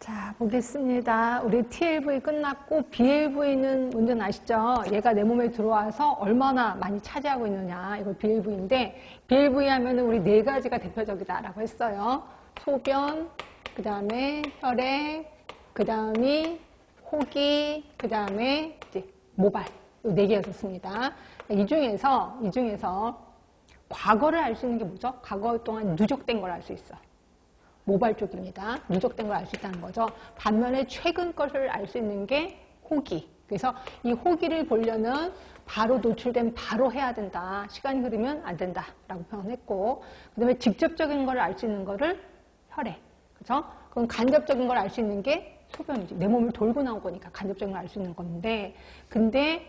자, 보겠습니다. 우리 TLV 끝났고 BLV는 문제는 아시죠? 얘가 내 몸에 들어와서 얼마나 많이 차지하고 있느냐. 이거 BLV인데 BLV 하면은 우리 네 가지가 대표적이다라고 했어요. 소변, 그 다음에 혈액, 그 다음이 호기, 그 다음에 이제 모발. 이 네 개였었습니다. 이 중에서 과거를 알 수 있는 게 뭐죠? 과거 동안 누적된 걸 알 수 있어. 모발 쪽입니다. 누적된 걸 알 수 있다는 거죠. 반면에 최근 것을 알 수 있는 게 호기. 그래서 이 호기를 보려면 바로 노출된 바로 해야 된다. 시간이 흐르면 안 된다라고 표현했고, 그 다음에 직접적인 걸 알 수 있는 거를 혈액. 그죠? 그럼 간접적인 걸 알 수 있는 게 소변이지. 내 몸을 돌고 나온 거니까 간접적인 걸 알 수 있는 건데, 근데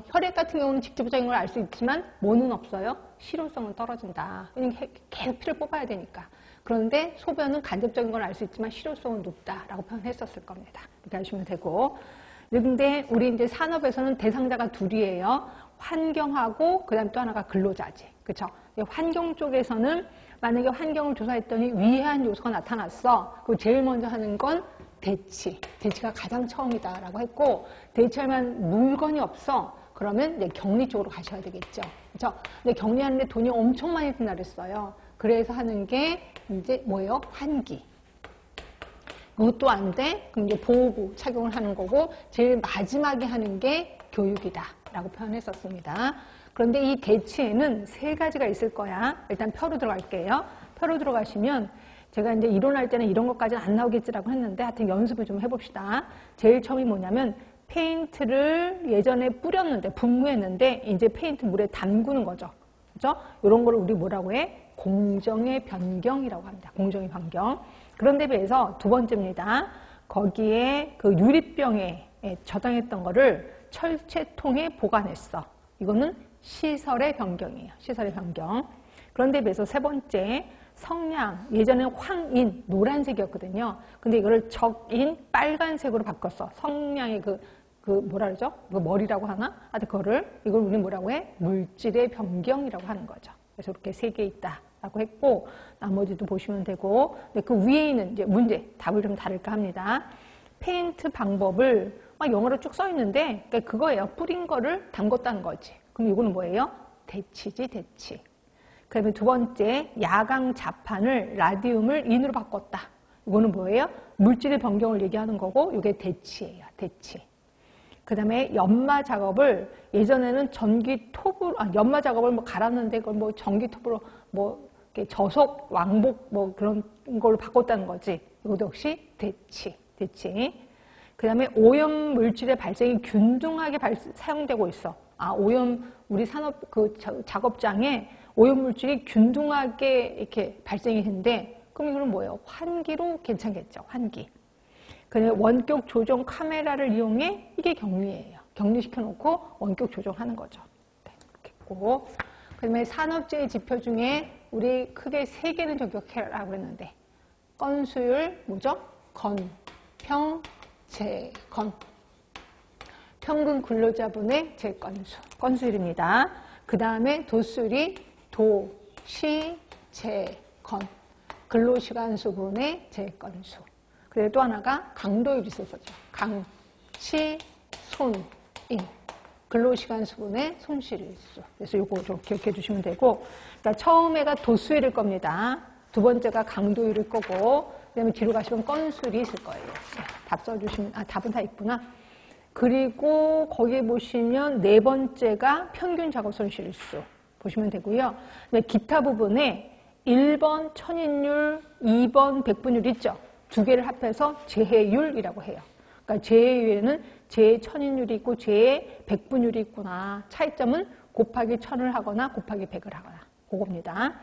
혈액 같은 경우는 직접적인 걸 알 수 있지만 뭐는 없어요? 실효성은 떨어진다. 왜냐면 계속 피를 뽑아야 되니까. 그런데 소변은 간접적인 걸 알 수 있지만 실효성은 높다라고 표현했었을 겁니다. 이렇게 하시면 되고. 근데 우리 이제 산업에서는 대상자가 둘이에요. 환경하고 그다음 또 하나가 근로자지. 그렇죠? 환경 쪽에서는 만약에 환경을 조사했더니 위해한 요소가 나타났어. 그럼 제일 먼저 하는 건 대치. 대치가 가장 처음이다라고 했고, 대치할 만한 물건이 없어. 그러면 이제 격리 쪽으로 가셔야 되겠죠. 그렇죠? 근데 격리하는데 돈이 엄청 많이 든다 그랬어요. 그래서 하는 게 이제 뭐예요? 환기. 그것도 안 돼? 그럼 이제 보호구 착용을 하는 거고, 제일 마지막에 하는 게 교육이다 라고 표현했었습니다. 그런데 이 대치에는 세 가지가 있을 거야. 일단 표로 들어갈게요. 표로 들어가시면 제가 이제 이론할 때는 이런 것까지는 안 나오겠지라고 했는데 하여튼 연습을 좀 해봅시다. 제일 처음이 뭐냐면 페인트를 예전에 뿌렸는데 분무했는데 이제 페인트 물에 담그는 거죠. 그죠? 이런 거를 우리 뭐라고 해? 공정의 변경이라고 합니다. 공정의 변경. 그런데 비해서 두 번째입니다. 거기에 그 유리병에 저장했던 거를 철제통에 보관했어. 이거는 시설의 변경이에요. 시설의 변경. 그런데 비해서 세 번째, 성냥. 예전에는 황인, 노란색이었거든요. 근데 이거를 적인 빨간색으로 바꿨어. 성냥의 뭐라 그러죠? 그 머리라고 하나? 하여튼 이걸 우리 뭐라고 해? 물질의 변경이라고 하는 거죠. 그래서 이렇게 세 개 있다라고 했고, 나머지도 보시면 되고, 근데 그 위에 있는 이제 문제, 답을 좀 다를까 합니다. 페인트 방법을 막 영어로 쭉 써 있는데, 그러니까 그거예요. 뿌린 거를 담궜다는 거지. 그럼 이거는 뭐예요? 대치지, 대치. 그 다음에 두 번째, 야광 자판을 라디움을 인으로 바꿨다. 이거는 뭐예요? 물질의 변경을 얘기하는 거고, 이게 대치예요, 대치. 그 다음에 연마 작업을 예전에는 연마 작업을 뭐 갈았는데 그걸 뭐 전기톱으로 뭐 이렇게 저속, 왕복 뭐 그런 걸로 바꿨다는 거지. 이것도 역시 대치. 그 다음에 오염 물질의 발생이 균등하게 사용되고 있어. 우리 산업 작업장에 오염 물질이 균등하게 이렇게 발생이 했는데, 그럼 이거는 뭐예요? 환기로 괜찮겠죠, 환기. 그다음에 원격 조정 카메라를 이용해, 이게 격리예요. 격리시켜 놓고 원격 조정하는 거죠. 네, 이렇게 했고. 그다음에 산업재해 지표 중에 우리 크게 세 개는 저격해라고 했는데, 건수율 뭐죠? 건. 평균 근로자분의 재건수, 건수율입니다. 그 다음에 도수율이 재건. 근로시간 수분의 재건수. 그리고 또 하나가 강도율이 있었죠. 손인. 근로시간 수분의 손실일수. 그래서 이거 좀 기억해 주시면 되고, 그러니까 처음에가 도수율일 겁니다. 두 번째가 강도율일 거고, 그다음에 뒤로 가시면 건수율이 있을 거예요. 답 써주시면, 답은 다 있구나. 그리고 거기에 보시면 네 번째가 평균 작업 손실일수 보시면 되고요. 기타 부분에 1번 천인율, 2번 백분율 있죠. 두 개를 합해서 재해율이라고 해요. 그러니까 재해율에는 재천인율이 있고 재백분율이 있구나. 차이점은 곱하기 1000을 하거나 곱하기 100을 하거나. 그겁니다.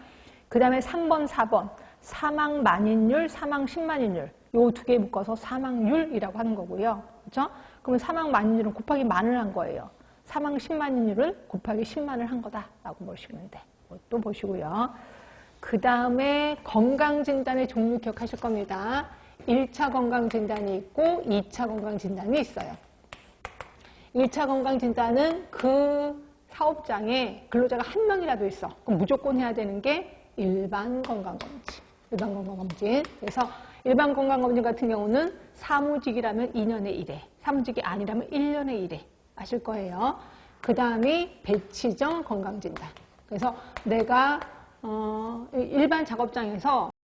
그 다음에 3번, 4번. 사망 만인율, 사망 10만인율. 요 두 개 묶어서 사망률이라고 하는 거고요. 그렇죠? 그러면 사망 만인율은 곱하기 만을 한 거예요. 사망 10만인율은 곱하기 10만을 한 거다라고 보시면 돼. 또 보시고요. 그 다음에 건강진단의 종류 기억하실 겁니다. 1차 건강진단이 있고 2차 건강진단이 있어요. 1차 건강진단은 그 사업장에 근로자가 한 명이라도 있어. 그럼 무조건 해야 되는 게 일반 건강검진. 그래서 일반 건강검진 같은 경우는 사무직이라면 2년에 1회, 사무직이 아니라면 1년에 1회 아실 거예요. 그 다음이 배치정 건강진단. 그래서 내가 일반 작업장에서